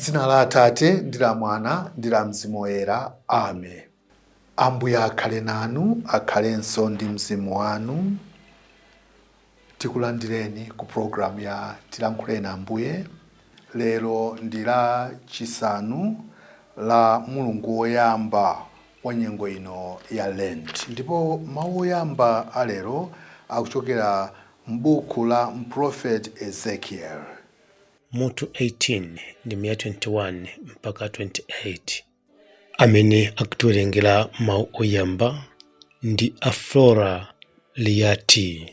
M'dzina la Atate ndi la Mwana ndi la Mzimu Woyera. Amen. Ambuye akhale nanu, akhalenso ndi mzimu wanu. Tikulandireni ku programu ya Tilankhuleni Ambuye. Lero ndi la chisanu la mulungu woyamba wa nyengo ino ya Lent. Ndipo mawu oyamba alero akuchokera m'buku la mprofeti Ezekiel. Mutu 18 ndi 121 mpaka 28. Amene akutiwerengera mawu oyamba ndi Aflora Liati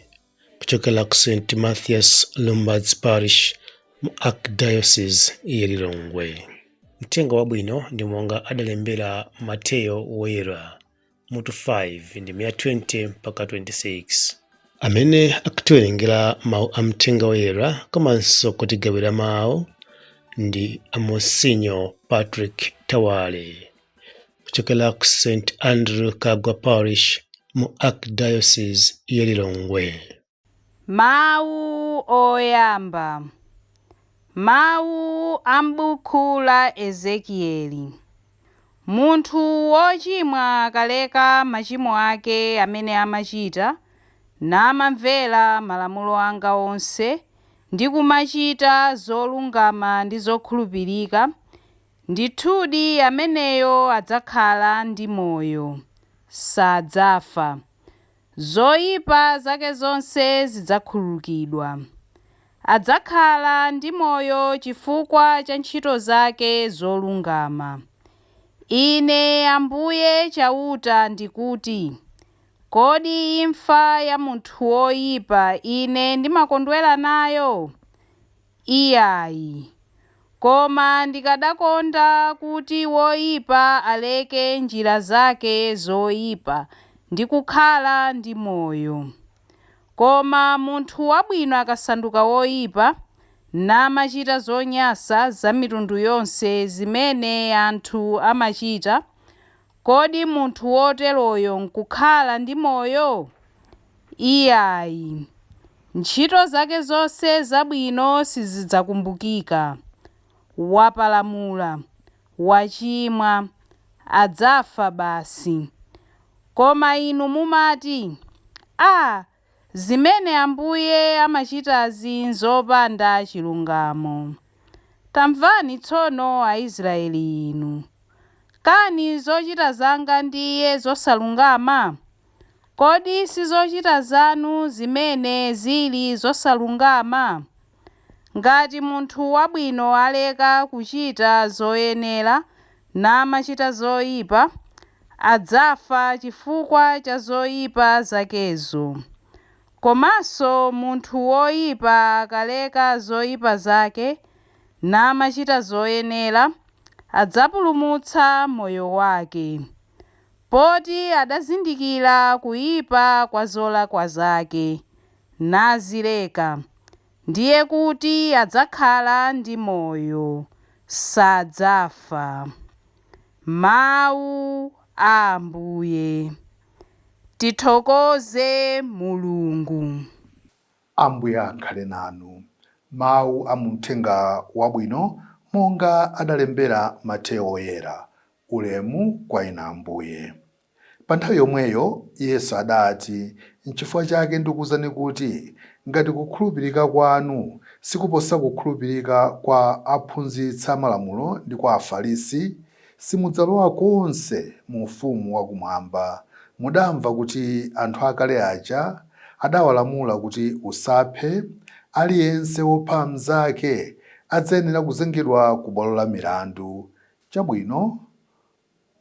kuchokera ku St. Mathias Lombards Parish mu Archdiocese ya Lilongwe. Mtenga wabwino ndi monga adalembera Mateyo woyera mutu 5 ndi 120 mpaka 26. Amene akutiwerengera mawu a mtenga woyera komanso kutigawira mawu ndi Amosinyo Patrick Tawale kuchokera ku St. Andrew Kagwa Parish mu Archdiocese ya Lilongwe. Mawu oyamba. Mawu a m'buku la Ezekieli. Munthu wochimwa akaleka machimo ake amene amachita, namamvera malamulo anga onse ndi kumachita zolungama ndi zokhulupirika, ndithudi ameneyo adzakhala ndi moyo, sadzafa. Zoyipa zake zonse zidzakhululukidwa. Adzakhala ndi moyo chifukwa cha ntchito zake zolungama. Ine Ambuye chauta ndikuti, kodi imfa ya munthu woyipa ine ndimakondwera nayo? Iyayi. Koma ndikadakonda kuti woyipa aleke njira zake zoyipa ndi kukhala ndi moyo. Koma munthu wabwino akasanduka woyipa, namachita zonyansa za mitundu yonse zimene anthu amachita, kodi munthu woteroyo nkukhala ndi moyo? Iyayi. Ntchito zake zonse zabwino sizidzakumbukika. Wapalamula, wachimwa, adzafa basi. Koma inu mumati, zimene Ambuye amachitazi nzopanda chilungamo. Tamvani tsono Aisraeli inu. Kani zochita zanga ndiye zosalungama? Kodi si zochita zanu zimene zili zosalungama? Ngati munthu wabwino aleka kuchita zoyenera namachita zoyipa, adzafa chifukwa cha zoyipa zakezo. Komanso munthu woyipa akaleka zoyipa zake namachita zoyenera, adzapulumutsa moyo wake. Poti adazindikira kuyipa kwa zolakwa zake, nazileka, ndiye kuti adzakhala ndi moyo, sadzafa. Mawu a Ambuye. Tithokoze Mulungu. Ambuye akhale nanu. Mawu a muthenga wabwino monga adalembera Mateyo woyera. Ulemu kwa inu Ambuye. Pa nthawi yomweyo Yesu adati, n'chifukwa chake ndikuwuzani kuti ngati kukhulupirika kwanu sikuposa kukhulupirika kwa aphunzitsi malamulo ndi kwa Afarisi, simudzalowa konse mu ufumu wakumwamba. Mudamva kuti anthu akale aja adawalamula kuti usaphe, aliyense wopha mnzake adzayenera kuzengedwa ku bwalo la milandu. Chabwino,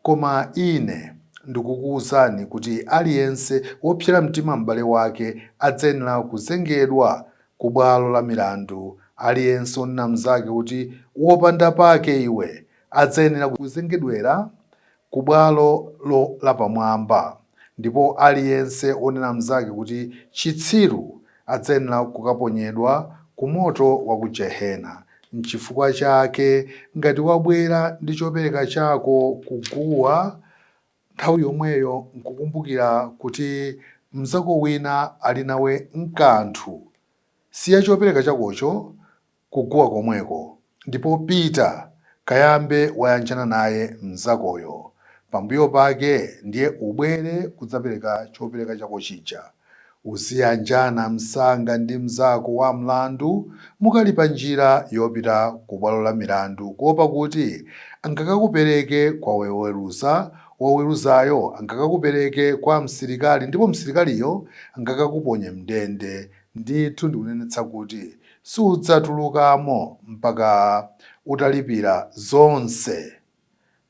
koma ine ndikukuwuzani kuti aliyense wopsera mtima m'bale wake adzayenera kuzengedwa ku bwalo la milandu. Aliyense onena mnzake kuti wopanda pake iwe adzayenera kuzengedwera ku bwalo lapamwamba. Ndipo aliyense onena mnzake kuti chitsiru adzayenera kukaponyedwa ku moto wa ku Gehena. N'chifukwa chake ngati wabwera ndi chopereka chako kuguwa, nthawi yomweyo nkukumbukira kuti mnzako wina ali nawe mkanthu, siya chopereka chakocho kuguwa komweko, ndipo pita kayambe wayanjana naye mnzakoyo, pambuyo pake ndiye ubwere kudzapereka chopereka chako chija. Uziyanjana msanga ndi mnzako wa mlandu mukali pa njira yopita ku bwalo la milandu, kuopa kuti angakakupereke kwa woweruza, woweruzayo angakakupereke kwa msilikali, ndipo msilikaliyo angakakuponye mndende. Ndithu ndikunenetsa kuti sudzatulukamo mpaka utalipira zonse.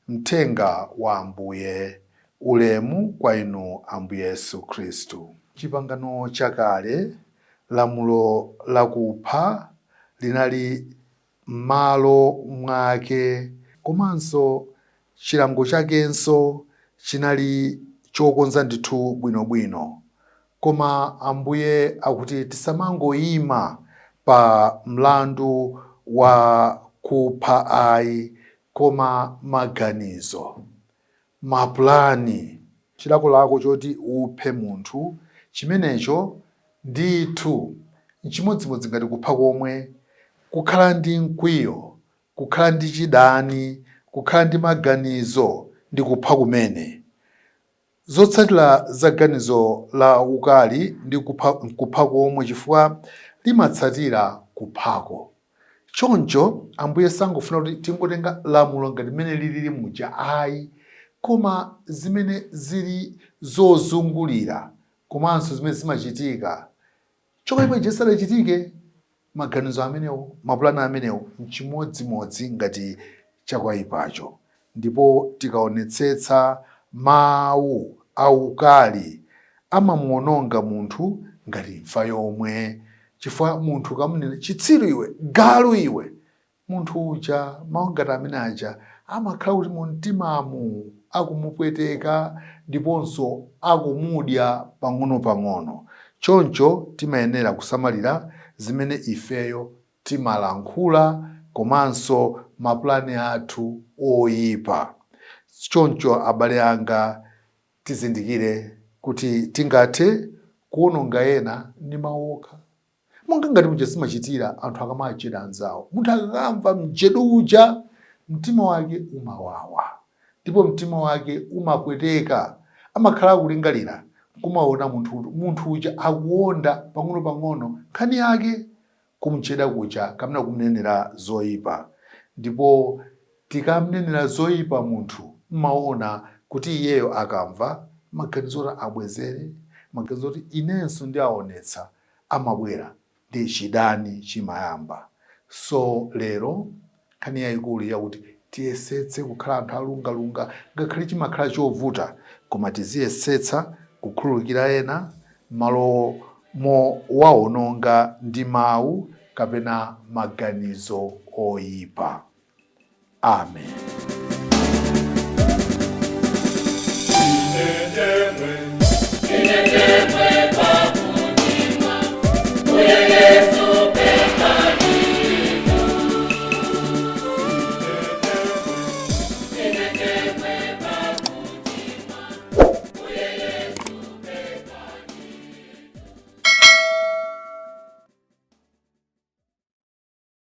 Mthenga wa Ambuye. Ulemu kwa inu Ambuye Yesu Khristu. Chipangano chakale, lamulo lakupha linali m'malo mwake, komanso chilango chakenso chinali chokonza ndithu bwinobwino. Koma Ambuye akuti tisamangoyima pa mlandu wa kupha ayi, koma maganizo, mapulani, chilakolako choti uphe munthu, chimenecho ndithu n'chimodzimodzi ngati kupha komwe, kukhala ndi mkwiyo, kukhala ndi chidani, kukhala ndi maganizo ndi kupha kumene. Zotsatira za ganizo la ukali ndi kupha komwe chifukwa limatsatira kuphako. Choncho Ambuye sangofuna kuti tingotenga lamulo ngati limene lili muja ayi, koma zimene zili zozungulira, komanso zimene zimachitika. Chokaipa chisadachitike, maganizo amenewo, mapulani amenewo n'chimodzimodzi ngati chakwayipacho. Ndipo tikaonetsetsa mawu aukali amamuononga munthu ngati imfa yomwe. Chifukwa munthu kamunena chitsiru iwe, galu iwe, munthu uja mawu ngati amene aja amakhala kuti mu mtimamu akumupweteka ndiponso akumudya pang'ono-pang'ono. Choncho timayenera kusamalira zimene ifeyo timalankhula, komanso mapulani athu oyipa. Choncho abale anga, tizindikire kuti tingathe kuwononga ena ndi mawu okha. Monga ngati muja simachitira anthu akamachera anzawo. Munthu akakamva mjedu uja, mtima wake umawawa, ndipo mtima wake umapweteka, amakhala akulingalira kumaona munthu uja akuwonda pang'ono-pang'ono nkhani yake, kumcheda kuja kamena kumnenera zoyipa. Ndipo tikamnenera zoyipa munthu, mmaona kuti iyeyo akamva maganizo abwezere, maganizo kuti inenso ndiaonetsa, amabwera ndi chidani chimayamba. So lero nkhani yayikulu yakuti tiyesetse kukhala anthu alungalunga, ngakhale chimakhala chovuta, koma tiziyesetsa kukhululukira ena malo mowawononga ndi mawu kapena maganizo oyipa. Amen.